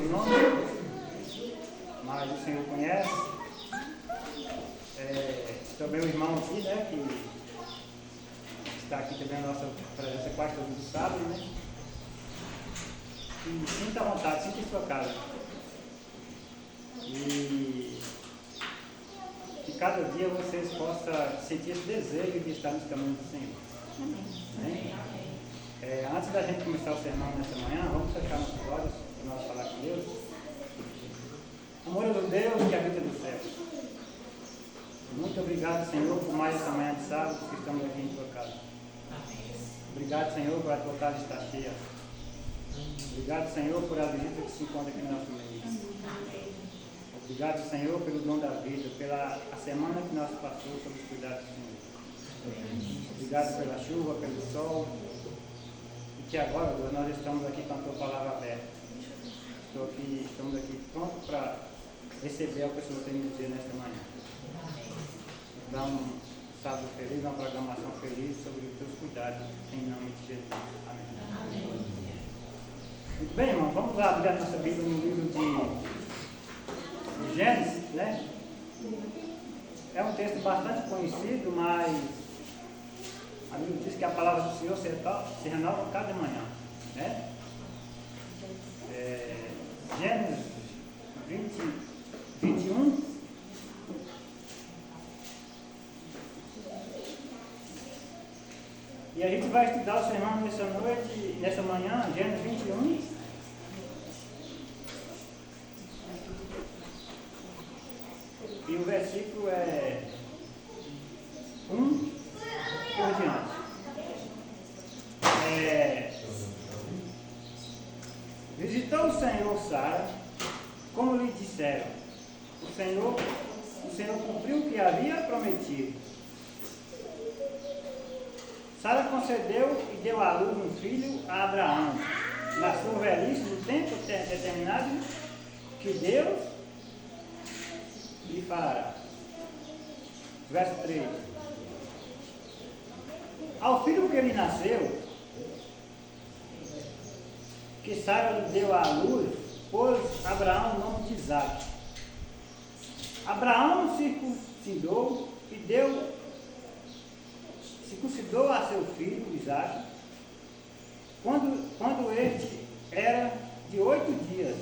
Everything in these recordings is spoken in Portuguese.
pelo nome, mas o Senhor conhece. Também o irmão aqui, né, que está aqui também a nossa presença quase todo mundo sabe, né? E sinta à vontade, sinta em sua casa. E que cada dia vocês possam sentir esse desejo de estar nos caminhos do Senhor. Amém? Antes da gente começar o sermão nessa manhã, vamos fechar nossos olhos para nós falar com Deus. Amoroso Deus que habita no céu. Muito obrigado, Senhor, por mais essa manhã de sábado que estamos aqui em tua casa. Obrigado, Senhor, por a tua casa estar cheia. Obrigado, Senhor, por a visita que se encontra aqui no nosso meio. Obrigado, Senhor, pelo dom da vida, pela a semana que nós passamos sob os cuidados do Senhor. Obrigado pela chuva, pelo sol. E que agora, Deus, nós estamos aqui com a tua palavra aberta. Estamos aqui prontos para receber o que o Senhor tem a dizer nesta manhã. Dá um sábado feliz, uma programação feliz sobre os teus cuidados, em nome de Jesus. Amém. Muito bem, irmão, vamos lá abrir a nossa Bíblia no livro de Gênesis, né? É um texto bastante conhecido, mas a Bíblia diz que a palavra do Senhor se renova cada manhã, né? Gênesis 21. E a gente vai estudar o sermão nessa manhã, Gênesis 21. E o versículo é 1 por diante. Visitou o Senhor Sara, como lhe disseram. O Senhor cumpriu o que havia prometido. Sara concedeu e deu à luz um filho a Abraão, na sua velhice, no tempo determinado que Deus lhe fará. Verso 3. Ao filho que lhe nasceu, que Sara lhe deu à luz, pôs Abraão o nome de Isaque. Abraão circuncidou a seu filho Isaque, quando este era de 8 dias,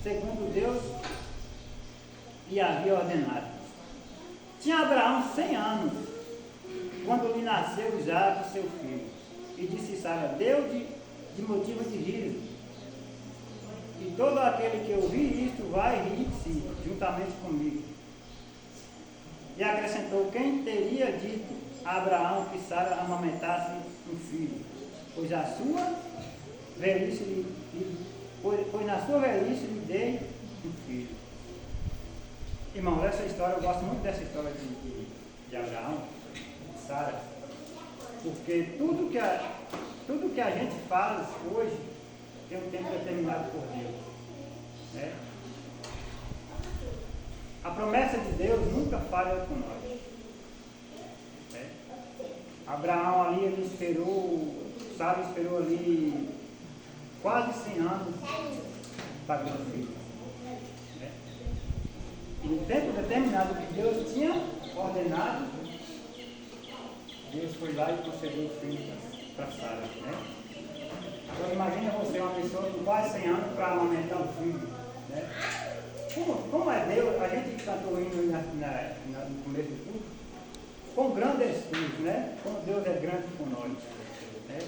segundo Deus lhe havia ordenado. Tinha Abraão 100 anos, quando lhe nasceu Isaque, seu filho. E disse Sara: deu de motivo de riso. E todo aquele que ouvir isto vai rir de si, juntamente comigo. E acrescentou: quem teria dito a Abraão que Sara amamentasse um filho? Pois na sua velhice lhe dei um filho. Irmão, essa história, eu gosto muito dessa história de Abraão, de Sara, porque tudo que a gente faz hoje tem um tempo determinado por Deus, né? A promessa de Deus nunca falha com nós, né? Abraão ali, Sara esperou ali quase 100 anos para ter um filho, né? E no tempo determinado que Deus tinha ordenado, Deus foi lá e concedeu o filho para Sara, né? Agora imagina você, uma pessoa com quase 100 anos para amamentar um filho, né? Como é Deus? A gente cantou hino no começo do culto, quão grande és tu, né? Como Deus é grande por nós, né?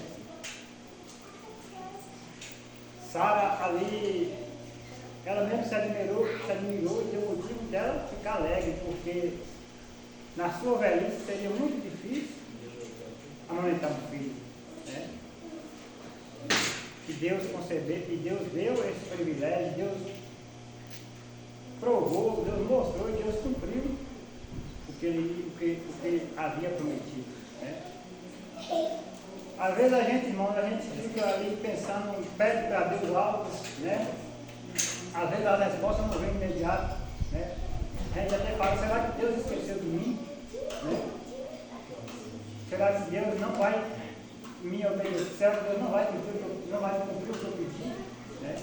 Sara ali, ela mesmo se admirou e deu motivo dela ficar alegre, porque na sua velhice seria muito difícil amamentar um filho, né? Que Deus concedeu, e Deus deu esse privilégio, Deus provou, Deus mostrou e Deus cumpriu o que havia prometido, né? Às vezes a gente, irmão, a gente fica ali pensando, pede para Deus algo, né? Às vezes a resposta não vem imediata, né? A gente até fala: será que Deus esqueceu de mim, né? Será que Deus não vai me obedecer? Será que Deus não vai cumprir o que eu pedi, né?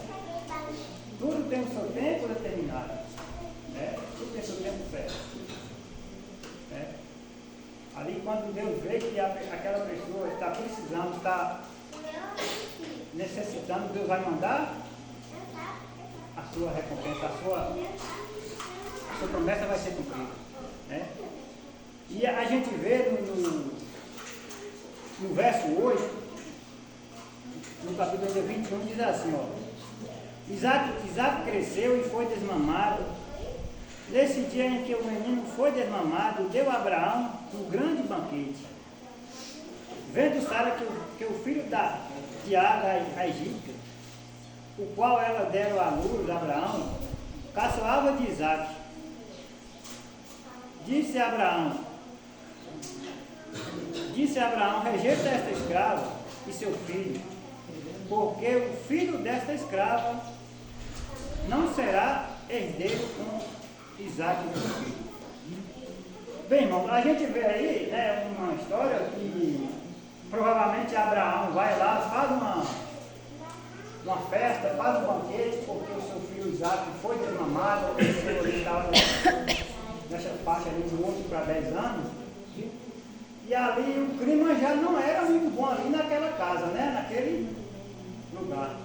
tem o seu tempo determinado. Né? Tudo tem o seu tempo certo. Né? Ali quando Deus vê que aquela pessoa está precisando, está necessitando, Deus vai mandar a sua recompensa, a sua promessa vai ser cumprida. Né? E a gente vê no verso 8, no capítulo 21, diz assim, ó, Isaac cresceu e foi desmamado. Nesse dia em que o menino foi desmamado, deu a Abraão um grande banquete. Vendo Sara que o filho de Agar, a egípcia, o qual ela deram à luz a Abraão, caçoava de Isaac. Disse a Abraão, rejeita esta escrava e seu filho, porque o filho desta escrava não será herdeiro com Isaac, meu filho. Bem, irmão, a gente vê aí, né, uma história que provavelmente Abraão vai lá, faz uma festa, faz um banquete, porque o seu filho Isaac foi desmamado, ele estava nessa faixa ali de 8 para 10 anos. E ali o clima já não era muito bom ali naquela casa, né? Naquele lugar.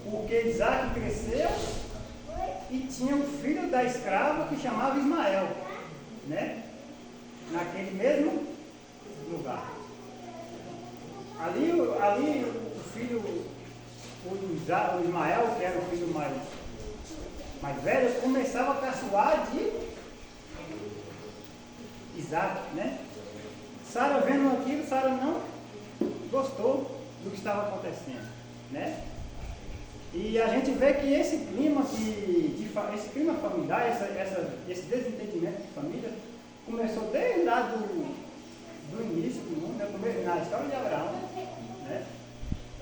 Porque Isaac cresceu e tinha um filho da escrava que chamava Ismael, né? Naquele mesmo lugar. Ali o filho, o Ismael, que era o filho mais velho, começava a caçoar de Isaac, né? Sara vendo aquilo, Sara não gostou do que estava acontecendo, né? E a gente vê que esse clima familiar, esse desentendimento de família, começou desde lá do início do mundo, né? Na história de Abraão, né?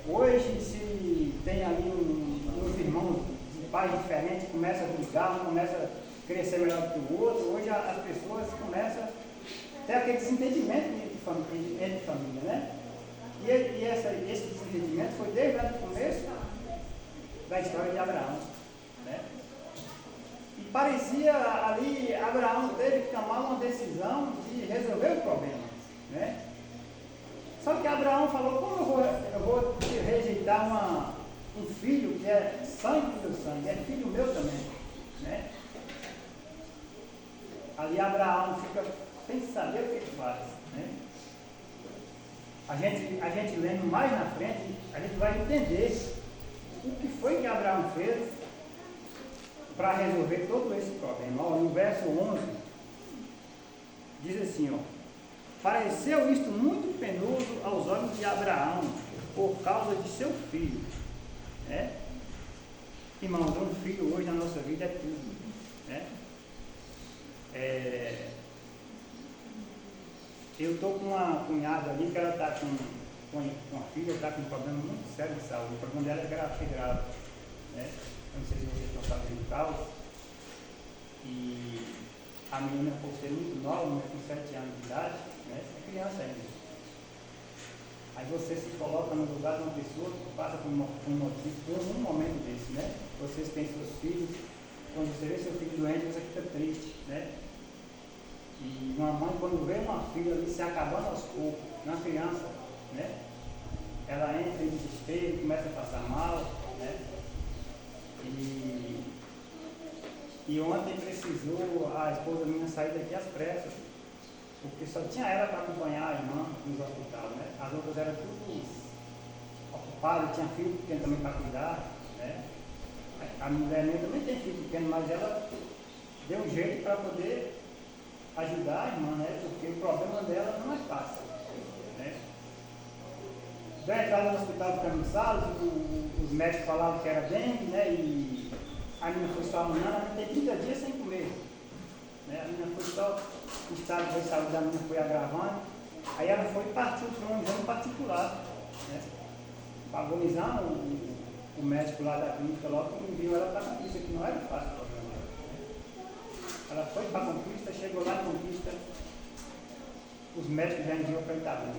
Hoje, se tem ali uns irmãos de pais diferentes, começa a brigar, um começa a crescer melhor do que o outro, hoje as pessoas começam a ter aquele desentendimento entre família, né? E esse desentendimento foi desde lá do começo da história de Abraão, né? E parecia ali, Abraão teve que tomar uma decisão de resolver o problema, né? Só que Abraão falou, como eu vou rejeitar um filho que é sangue do meu sangue, é filho meu também, né? Ali Abraão fica sem saber o que faz, né? A gente lendo mais na frente, a gente vai entender o que foi que Abraão fez para resolver todo esse problema. Ó, no verso 11, diz assim, ó, pareceu isto muito penoso aos olhos de Abraão, por causa de seu filho, né? Irmãos, um filho hoje na nossa vida é tudo, né? Eu estou com uma cunhada ali que ela está com uma filha, está com um problema muito sério de saúde. O problema dela é grave, né? Eu não sei se vocês estão sabendo do caso. E a menina, por ser muito nova, com 7 anos de idade, né? É criança ainda. Aí você se coloca no lugar de uma pessoa que passa por um momento desse, né? Vocês têm seus filhos, quando você vê seu filho doente, você fica triste, né? E uma mãe, quando vê uma filha ali se acabando aos poucos, uma criança, né? Ela entra em desespero, começa a passar mal, né? E ontem precisou a esposa minha sair daqui às pressas, porque só tinha ela para acompanhar a irmã nos hospitais, né? As outras eram tudo ocupadas, tinha filho pequeno também para cuidar, né? A mulher minha também tem filho pequeno, mas ela deu um jeito para poder ajudar a irmã, né? Porque o problema dela não é fácil, né? Da entrada no hospital de Camissalos, os médicos falavam que era dengue, né? E a menina foi só amanhã, ela tem 30 dias sem comer, né? A menina foi só, o estado de saúde da menina foi agravando, aí ela foi e partiu para um exame particular, né? Para agonizar, o médico lá da clínica logo que viu ela para a Conquista, que não era fácil o problema dela, né? Ela foi para a Conquista, chegou lá na Conquista, os médicos já enviam para Itabuna,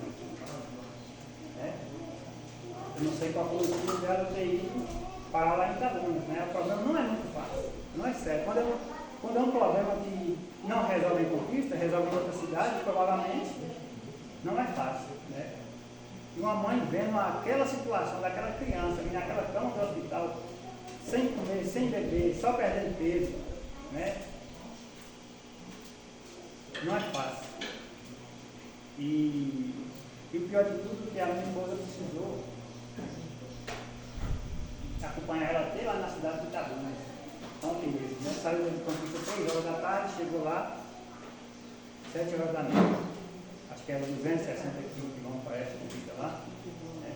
né? Eu não sei qual foi o motivo dela ter ido parar lá em Itabuna, né? O problema não é muito fácil. Quando é um problema que não resolve em Conquista, resolve em outra cidade, provavelmente não é fácil, né? E uma mãe vendo aquela situação daquela criança, ali naquela cama do hospital, sem comer, sem beber, só perdendo peso, né? Não é fácil. E o pior de tudo é que a minha esposa precisou acompanhar ela até lá na cidade de Itabuna. Ontem mesmo, né? Saiu de Conquista 3 horas da tarde, chegou lá 7 horas da noite. Acho que era 260 quilômetros para essa Conquista lá. Né?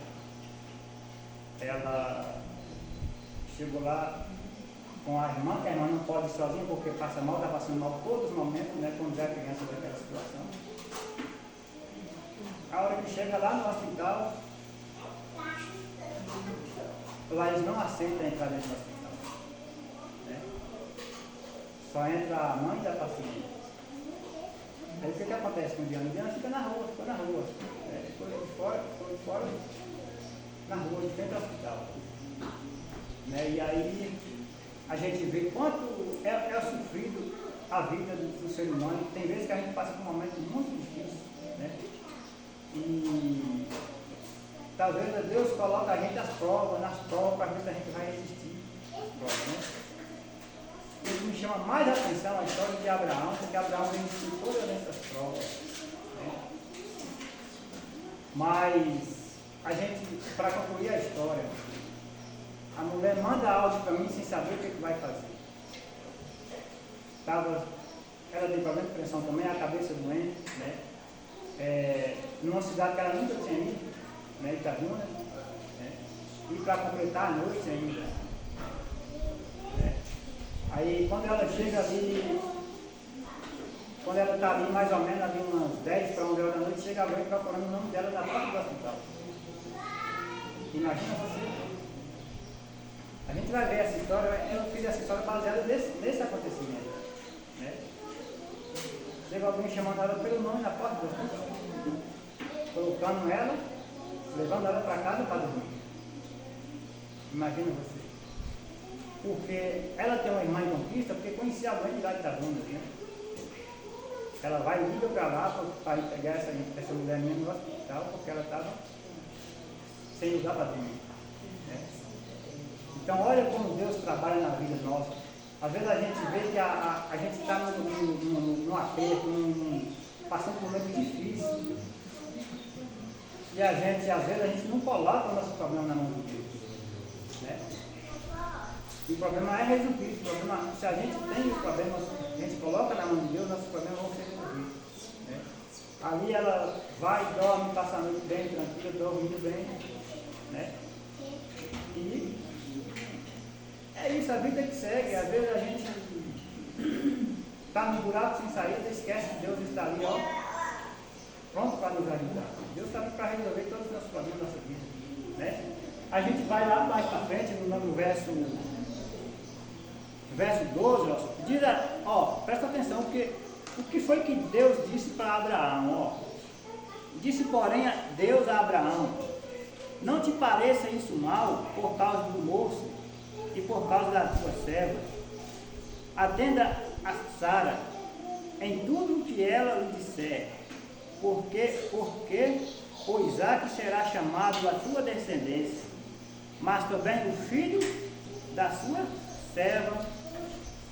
Ela chegou lá com a irmã, que a irmã não pode ir sozinha porque passa mal, está passando mal todos os momentos, né? Quando já é criança daquela situação. A hora que chega lá no hospital, lá eles não aceitam entrar dentro do hospital. Né? Só entra a mãe da paciente. Aí o que acontece com o Diana? O Diana fica na rua, ficou na rua. Ficou de fora, na rua, de frente ao hospital. Né? E aí a gente vê quanto é sofrido a vida do ser humano. Tem vezes que a gente passa por um momento muito difícil. Né? E talvez Deus coloque a gente nas provas para ver se a gente vai resistir às provas. Né? O que me chama mais a atenção a história de Abraão, porque Abraão resistiu todas essas provas. Né? Mas a gente, para concluir a história, a mulher manda áudio para mim sem saber o que vai fazer. Ela tem problema de pressão também, a cabeça doente, né? Numa cidade que ela nunca tinha ido, né? Itabuna, né? E para completar a noite ainda. Né? Aí quando ela chega ali, quando ela está ali mais ou menos ali umas 10 para 11 horas da noite, chega alguém procurando o nome dela na porta do hospital. Imagina você. A gente vai ver essa história, eu fiz essa história baseada nesse acontecimento. Né? Chega alguém chamando ela pelo nome na porta do hospital, colocando ela, levando ela para casa para dormir. Imagina você. Porque ela tem uma irmã em Conquista, porque conhecia alguém de lá de Itabuna. Né? Ela vai e liga para lá para pegar essa mulher minha no hospital, porque ela estava sem lugar para dormir. Né? Então olha como Deus trabalha na vida nossa. Às vezes a gente vê que a gente está num aperto, passando por um momento difícil. E às vezes a gente não coloca o nosso problema na mão de Deus. Né? E o problema é resolvido. Se a gente tem os problemas, a gente coloca na mão de Deus, nossos problemas vão ser resolvidos. Né? Ali ela vai, dorme, passa a noite bem, tranquila, dormindo bem. Né? E é isso, a vida que segue. Às vezes a gente está no buraco sem saída, esquece que Deus está ali, ó, pronto para nos ajudar. Deus está ali para resolver todos os nossos problemas da nossa vida. Né? A gente vai lá mais para frente, no verso 12, ó, diz, presta atenção, porque o que foi que Deus disse para Abraão? Ó? Disse, porém, Deus a Abraão: não te pareça isso mal por causa do moço e por causa da tua serva. Atenda a Sara em tudo o que ela lhe disser, porque o Isaque será chamado a tua descendência, mas também o filho da sua serva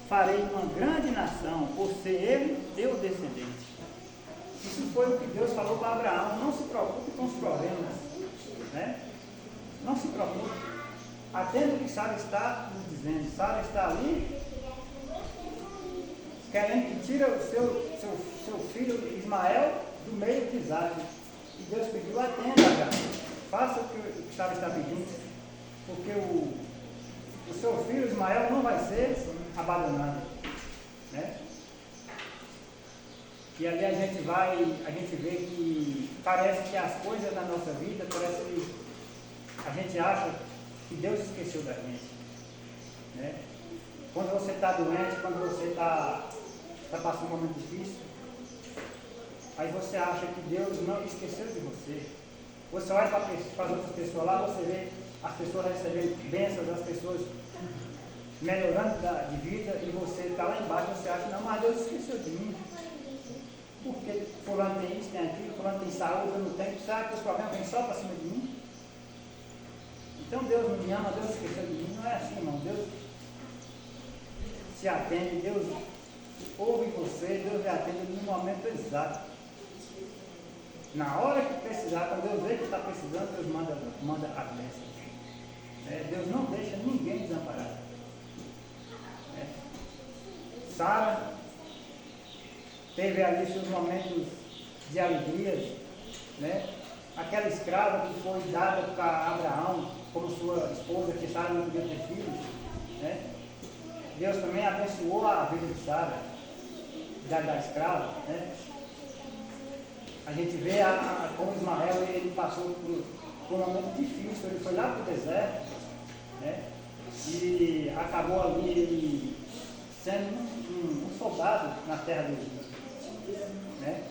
farei uma grande nação, por ser ele teu descendente. Isso foi o que Deus falou para Abraão. Não se preocupe com os problemas, né? Não se preocupe. Atenda o que Sara está nos dizendo. Sara está ali querendo que tire o seu filho Ismael do meio de Isaque. E Deus pediu: atenda, Abraão, faça o que Sara está pedindo, porque o seu filho Ismael não vai ser abandonado. Né? E ali a gente vê que parece que as coisas da nossa vida, parece que a gente acha que Deus esqueceu da gente. Né? Quando você está doente, quando você está passando um momento difícil, aí você acha que Deus não esqueceu de você. Você olha para as outras pessoas lá, você vê as pessoas recebendo bênçãos, as pessoas melhorando de vida e você está lá embaixo, você acha, não, mas Deus esqueceu de mim. Porque fulano tem isso, tem aquilo, fulano tem saúde, eu não tenho, sabe que os problemas vêm só para cima de mim? Então Deus não me ama, Deus esqueceu de mim, não é assim, irmão. Deus se atende, Deus ouve você, Deus lhe atende no momento exato. Na hora que precisar, quando Deus vê que está precisando, Deus manda a bênção. Deus não deixa ninguém desamparado. Sara teve ali seus momentos de alegrias, né? Aquela escrava que foi dada para Abraão como sua esposa, que Sara não podia ter filhos, né? Deus também abençoou a vida de Sara, da escrava, né? A gente vê como Ismael ele passou por um momento difícil, ele foi lá para o deserto, né? E acabou ali ele sendo um soldado na terra do Egito, né?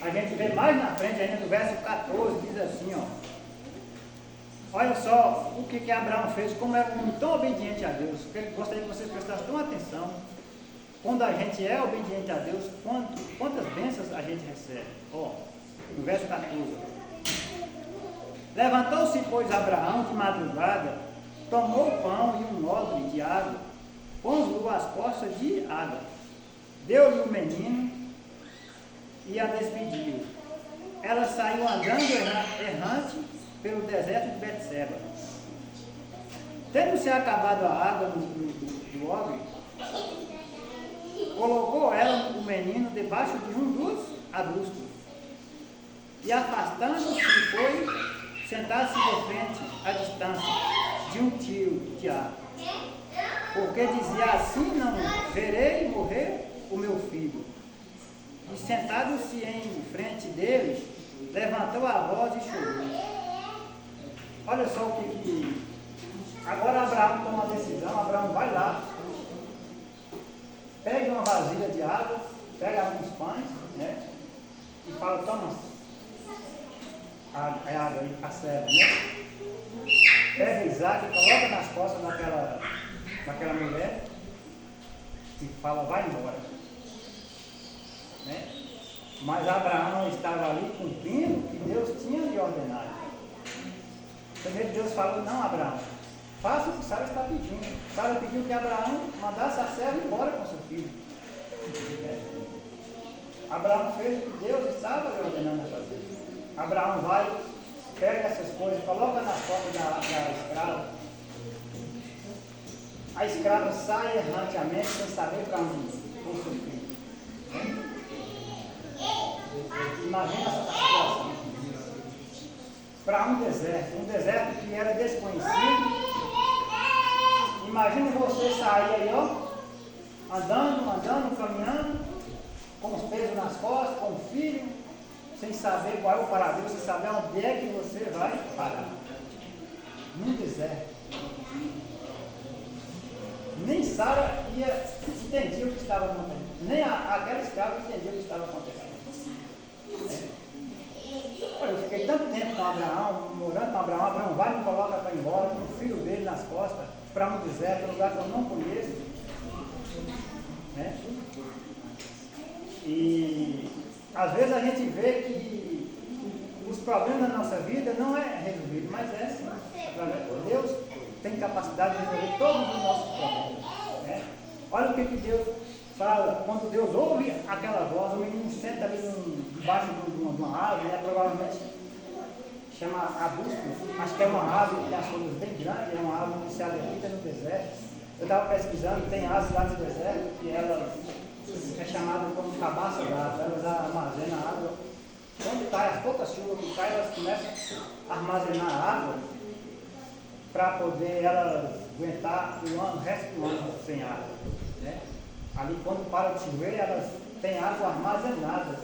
A gente vê mais na frente, ainda no verso 14, diz assim, ó. Olha só o que Abraão fez, como era um homem tão obediente a Deus. Eu gostaria que vocês prestassem atenção. Quando a gente é obediente a Deus, quantas bênçãos a gente recebe? Ó, no verso 14. Levantou-se, pois, Abraão de madrugada, tomou o pão e um odre de água, pôs-o às costas de água, deu-lhe o menino e a despediu. Ela saiu andando errante pelo deserto de Betseba. Tendo-se acabado a água do odre, colocou ela o menino debaixo de um dos arbustos e, afastando-se, foi sentar-se de frente à distância de um tiro de água, porque dizia assim: não verei morrer o meu filho. E sentado-se em frente dele, levantou a voz e chorou. Olha só o que agora Abraão toma uma decisão. Abraão vai lá, pega uma vasilha de água, pega alguns pães, né? E fala: toma a água aí, a serva, né? Pega Isaac, coloca nas costas daquela mulher e fala: vai embora, né? Mas Abraão estava ali cumprindo o que Deus tinha lhe ordenado. Primeiro Deus falou: não, Abraão, faça o que Sara está pedindo. Sara pediu que Abraão mandasse a serva embora com seu filho. Abraão fez o que Deus estava lhe ordenando a fazer. Abraão vai, pega essas coisas, coloca nas costas da escrava. A escrava sai errantemente sem saber para onde ir com seu filho. Imagina essa situação. Para um deserto que era desconhecido. Imagine você sair aí, ó, andando, caminhando, com os pesos nas costas, com o filho, sem saber qual é o paradeiro, sem saber onde é que você vai parar. Num deserto. Nem Sara entendia o que estava acontecendo. Nem aquela escrava entendia o que estava acontecendo. Olha, eu fiquei tanto tempo com Abraão, morando com Abraão. Abraão vai e me coloca para ir embora, com o filho dele nas costas, para um deserto, um lugar que eu não conheço. Né? E às vezes a gente vê que os problemas da nossa vida não é resolvido, mas é sim. Deus tem capacidade de resolver todos os nossos problemas. Né? Olha o que Deus fala, quando Deus ouve aquela voz, o menino senta ali debaixo de uma árvore, né? Provavelmente chama arbusto, acho que é uma árvore que tem as folhas bem grandes, é uma árvore que se habita no deserto. Eu estava pesquisando, tem árvores lá no deserto que ela é chamada como cabaça d'água, elas armazenam água. Quando cai, as poucas chuvas que caem, elas começam a armazenar água para poder elas aguentar o resto do ano sem água. Né? Ali, quando para de chover, elas têm água armazenada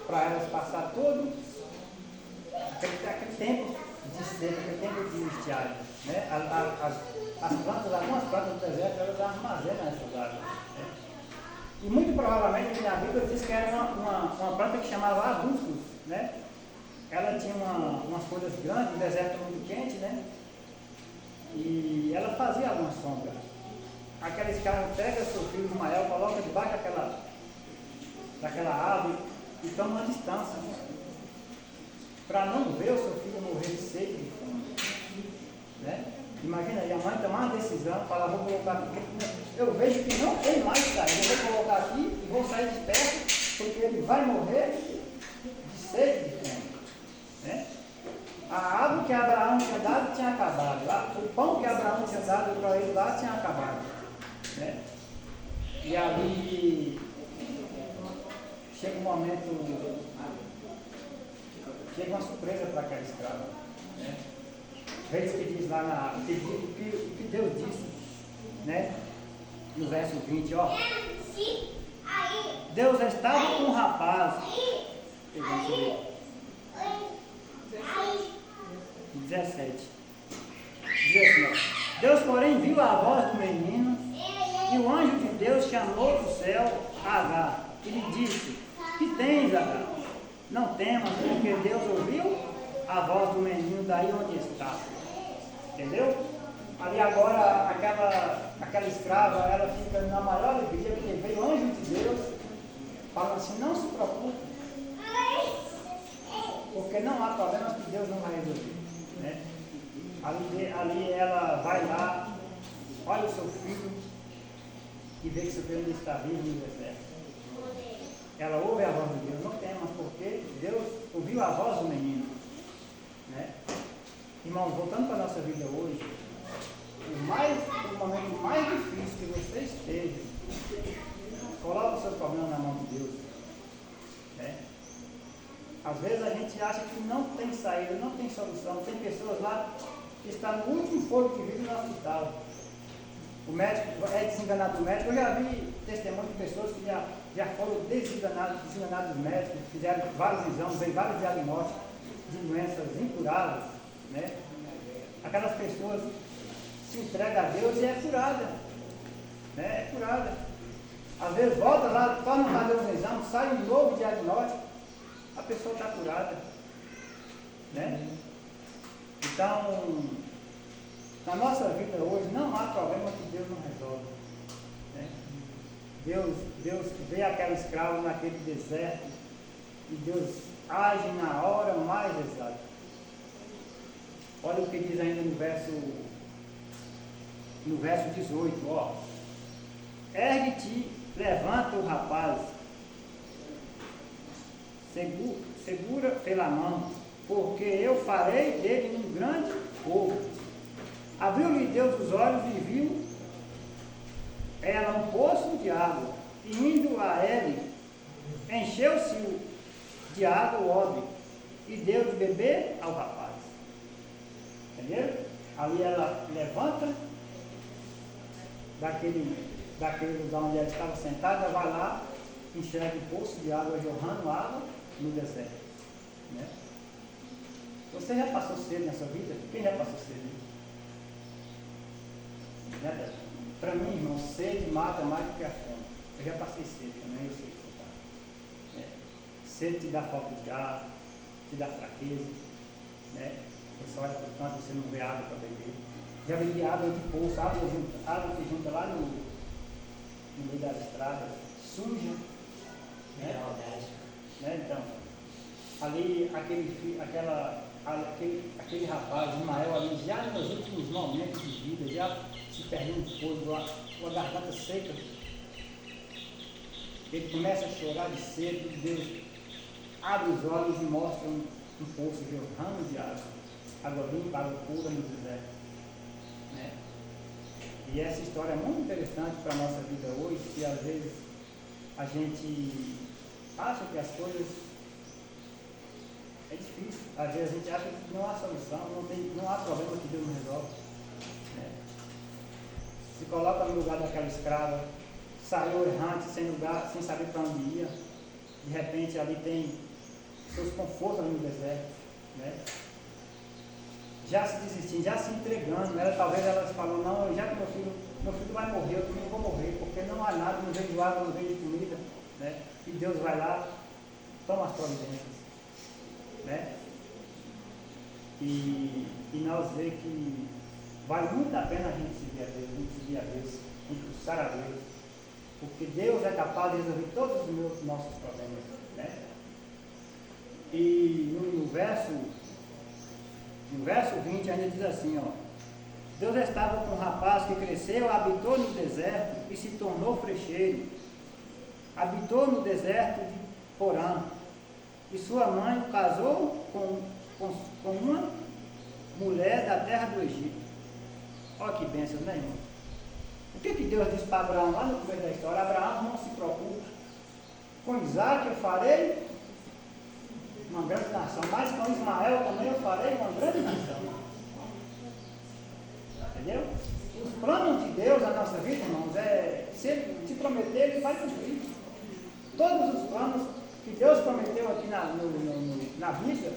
para elas passar todo aquele tempo de seca, aquele tempo de estiagem. Né? Algumas plantas do deserto, elas armazenam essas águas. Né? E muito provavelmente na Bíblia diz que era uma planta que chamava arbustos. Né? Ela tinha umas folhas grandes, o deserto muito quente, né? E ela fazia alguma sombra. Aquela escrava pega seu filho Ismael, coloca debaixo daquela árvore e toma uma distância, para não ver o seu filho morrer de sede de fome. Né? Imagina aí a mãe tomar uma decisão, falar, vou colocar aqui, eu vejo que não tem mais saída, eu vou colocar aqui e vou sair de perto, porque ele vai morrer de sede de fome. Né? A água que Abraão tinha dado tinha acabado, o pão que Abraão tinha dado para ele lá tinha acabado. Né? E ali chega um momento, chega uma surpresa para aquela escrava. Né? Veja o que diz lá o que Deus disse, né? No verso 20, ó. Deus estava com um rapaz. 17. Diz assim, ó. Deus, porém, viu a voz do menino, e o anjo de Deus chamou do céu Agar, e lhe disse: que tens, Agar? Não temas, porque Deus ouviu a voz do menino daí onde está. Entendeu? Ali agora, aquela escrava, ela fica na maior alegria, porque veio o anjo de Deus, falando assim, não se preocupe, porque não há problemas que Deus não vai resolver. Né? Ali ela vai lá, olha o seu filho, e vê que seu filho está vivo no deserto. Ela ouve a voz de Deus, não temas, porque Deus ouviu a voz do menino. Né? Irmãos, voltando para a nossa vida hoje, o momento mais difícil que você esteja, coloque os seus problemas na mão de Deus. Né? Às vezes a gente acha que não tem saída, não tem solução. Tem pessoas lá que estão no último fôlego de vida no hospital. O médico é desenganado do médico. Eu já vi testemunho de pessoas que já foram desenganados dos médicos, fizeram vários exames, veio vários diagnósticos de doenças incuráveis. Né? Aquelas pessoas se entregam a Deus e é curada. Né? É curada. Às vezes volta lá, torna a fazer um exame, sai um novo diagnóstico, a pessoa está curada. Né? Então, na nossa vida hoje não há problema que Deus não resolve. Né? Deus vê aquela escrava naquele deserto e Deus age na hora mais exata. Olha o que diz ainda no verso 18, ó. Ergue-te, levanta o rapaz, segura pela mão, porque eu farei dele um grande povo. Abriu-lhe Deus os olhos e viu ela um poço de água, e indo a ele, encheu-se de água o odre, e deu de beber ao rapaz. Entenderam? Ali ela levanta daquele lugar onde ela estava sentada, vai lá, enxerga um poço de água jorrando água no deserto. Né? Você já passou sede na sua vida? Quem já passou sede? Para mim, irmão, sede mata mais do que a fome. Eu já passei sede também, eu sei que você está. Sede te dá falta de ar, te dá fraqueza. Né? Você olha para o canto, você não vê água para beber. Já bebi água de poço, água que junta lá no meio das estradas, suja. Né? Então, ali aquele rapaz, Ismael, ali, já nos últimos momentos de vida, já se perdendo um pouco, uma garganta seca, ele começa a chorar de sede, Deus abre os olhos e mostra um poço jorrando de água limpa, água pura no deserto. Né? E essa história é muito interessante para a nossa vida hoje, que às vezes a gente acha que as coisas é difícil. Às vezes a gente acha que não há solução, não há problema que Deus não resolve. Né? Se coloca no lugar daquela escrava, saiu errante, sem saber para onde ia. De repente ali tem seus confortos ali no deserto. Né? Já se desistindo, já se entregando. Talvez ela falou, não, já que meu filho vai morrer, eu também vou morrer, porque não há nada, não vejo água, não vejo comida. Né? E Deus vai lá, toma as providências. Né? E nós vemos que Vale muito a pena a gente seguir a Deus, a gente seguir a Deus, a gente buscar a Deus, porque Deus é capaz de resolver todos os nossos problemas, né? E no verso 20 ainda diz assim, ó: Deus estava com um rapaz que cresceu, habitou no deserto e se tornou frecheiro. Habitou no deserto de Porã, e sua mãe o casou com uma mulher da terra do Egito. Olha que bênção, né, irmão? O que Deus disse para Abraão lá no começo da história? Abraão, não se preocupe, com Isaac eu farei uma grande nação, mas com Ismael também eu farei uma grande nação. Entendeu? Os planos de Deus na nossa vida, irmãos, se Ele te prometer, Ele vai cumprir. Todos os planos que Deus prometeu aqui na Bíblia,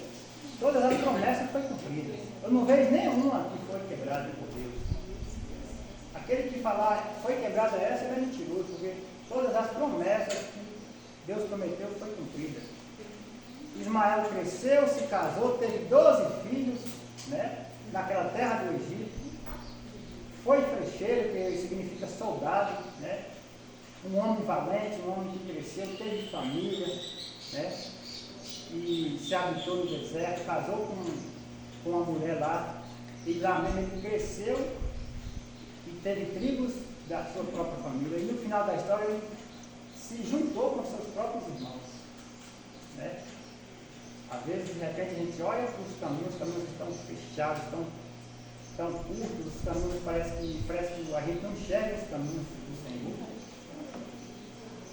todas as promessas foram cumpridas. Eu não vejo nenhuma que foi quebrada por Deus. Aquele que falar foi quebrada essa é mentiroso, porque todas as promessas que Deus prometeu foram cumpridas. Ismael cresceu, se casou, teve 12 filhos, né, naquela terra do Egito. Foi frecheiro, que significa soldado, né? Um homem valente, um homem que cresceu, teve família, né? E se habitou no deserto, casou com uma mulher lá, e lá mesmo ele cresceu e teve tribos da sua própria família. E no final da história ele se juntou com seus próprios irmãos, né? Às vezes, de repente, a gente olha para os caminhos estão fechados, estão curtos, os caminhos parece que a gente não enxerga os caminhos do Senhor.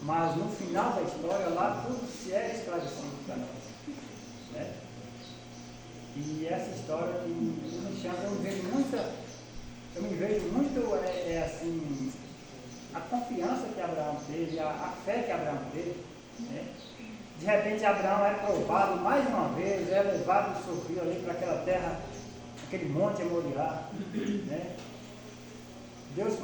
Mas no final da história, lá tudo se é esclarecendo para nós, né? E essa história que me chama, eu me vejo muito assim, a confiança que Abraão teve, a fé que Abraão teve, né? De repente Abraão é provado mais uma vez, é levado e sofrido ali para aquela terra, aquele monte Moriá, né? Deus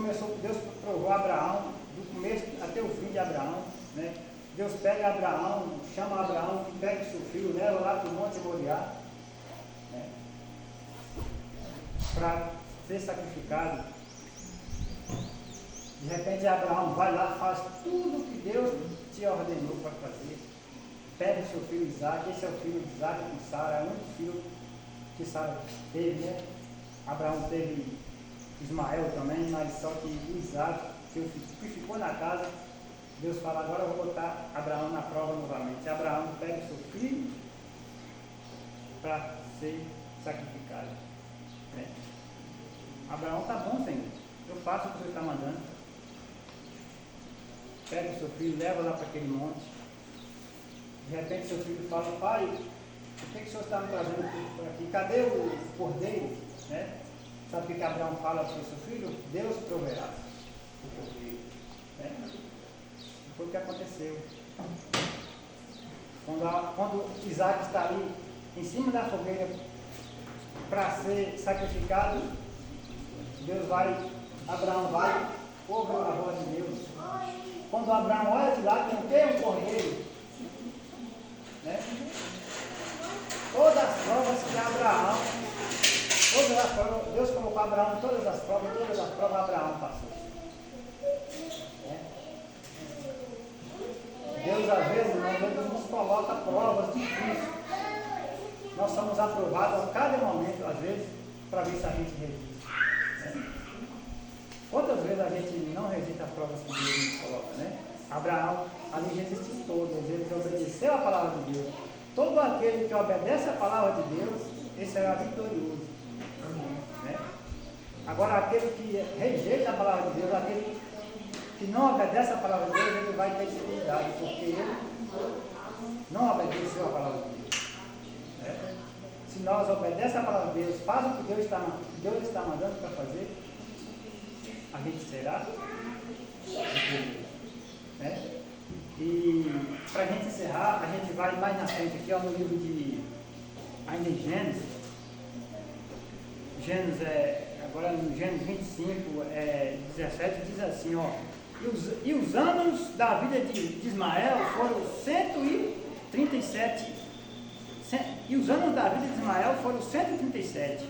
provou Abraão do começo até o fim de Abraão, né? Deus pega Abraão, chama Abraão, pega o seu filho, leva lá para o monte Moriá, né? Para ser sacrificado. De repente Abraão vai lá, faz tudo o que Deus te ordenou para fazer. Pega o seu filho Isaac, esse é o filho de Isaac com Sara, é o único filho que Sara teve, né? Abraão teve Ismael também, mas só que Isaac, que ficou na casa, Deus fala: agora eu vou botar Abraão na prova novamente. Abraão pega o seu filho para ser sacrificado, né? Abraão, tá bom, Senhor, eu faço o que o Senhor está mandando. Pega o seu filho, leva lá para aquele monte. De repente seu filho fala: pai, o que o Senhor está me trazendo por aqui? Cadê o cordeiro? Né? Sabe o que Abraão fala para o seu filho? Deus proverá o cordeiro. Né? Foi o que aconteceu. Quando Isaac está ali em cima da fogueira para ser sacrificado, Abraão vai, ouve a voz de Deus. Quando Abraão olha de lá, tem o quê? Um cordeiro. Né? Todas as provas que Abraão, Deus colocou Abraão em todas as provas Abraão passou. Né? Deus às vezes, Deus nos coloca provas difíceis. Nós somos aprovados a cada momento, às vezes, para ver se a gente resiste. Né? Quantas vezes a gente não resiste às provas que Deus nos coloca, né? Abraão ali resistiu todas, ele obedeceu a palavra de Deus. Todo aquele que obedece a palavra de Deus, esse será vitorioso. Né? Agora, aquele que rejeita a palavra de Deus, aquele que não obedece a palavra de Deus, ele vai ter dificuldade, porque ele não obedeceu a palavra de Deus. Né? Se nós obedecemos a palavra de Deus, faz o que Deus está mandando para fazer, a gente será vitorioso. Né? E para a gente encerrar, a gente vai mais na frente aqui, ó, no livro ainda em agora no Gênesis 25, 17, diz assim, ó: e os anos da vida de Ismael foram 137, e os anos da vida de Ismael foram 137,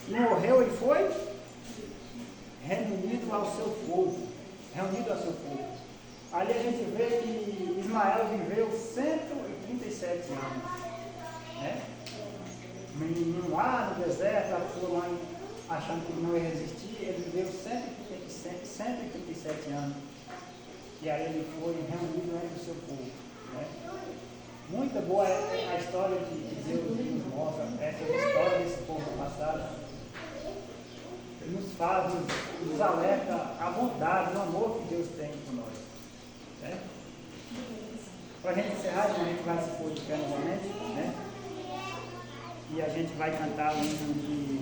e morreu e foi reunido ao seu povo. Reunido ao seu povo. Ali a gente vê que Ismael viveu 137 anos. Né? Menino lá no deserto, a pessoa lá achando que não ia resistir, ele viveu 137 anos. E aí ele foi reunido entre o seu povo. Né? Muito boa a história de Deus que nos mostra, essa história desse povo passado. Ele nos faz, nos alerta a bondade, o amor que Deus tem por nós. Né? Para a gente encerrar, a gente vai se pôr de pé novamente, né? E a gente vai cantar o hino de